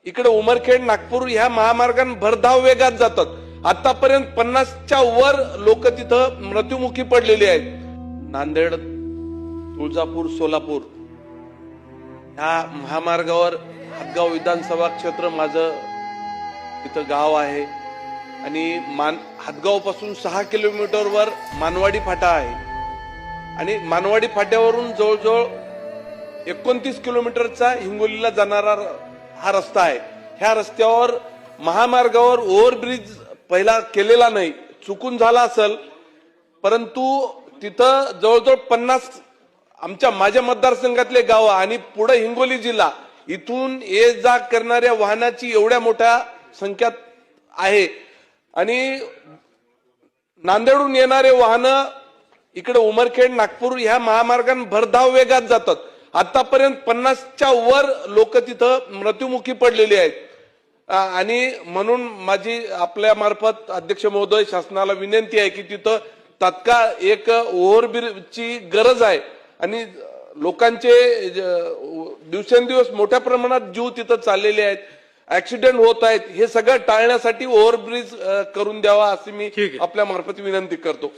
इकडे उमरखेड नागपूर ह्या महामार्गाने भरधाव वेगात जातात। आतापर्यंत 50च्या वर लोक तिथं मृत्युमुखी पडलेले आहेत। नांदेड, तुळजापूर, सोलापूर ह्या महामार्गावर हदगाव विधानसभा क्षेत्र माझं तिथं गाव आहे आणि हदगाव पासून 6 किलोमीटरवर मानवाडी फाटा आहे आणि मानवाडी फाट्यावरून जवळजवळ 29 किलोमीटरचा हिंगोलीला जाणारा हा रस्ता आहे। ह्या रस्त्यावर महामार्गावर ओव्हरब्रिज पहिला केलेला नाही, चुकून झाला असेल, परंतु तिथं जवळजवळ 50 माझ्या मतदारसंघातले गाव आणि पुढे हिंगोली जिल्हा इथून ये जा करणाऱ्या वाहनाची एवढ्या मोठ्या संख्यात आहे आणि नांदेडहून येणारे वाहन इकडे उमरखेड नागपूर ह्या महामार्गाने भरधाव वेगात जातात। आतापर्यंत 50च्या वर लोक तिथं मृत्युमुखी पडलेले आहेत आणि म्हणून माझी आपल्या मार्फत अध्यक्ष महोदय शासनाला विनंती आहे की तिथं तात्काळ एक ओव्हरब्रिजची गरज आहे आणि लोकांचे दिवसेंदिवस मोठ्या प्रमाणात जीव तिथं चाललेले आहेत, ऍक्सिडेंट होत आहेत। हे सगळं टाळण्यासाठी ओव्हरब्रिज करून द्यावा अशी मी आपल्या मार्फत विनंती करतो।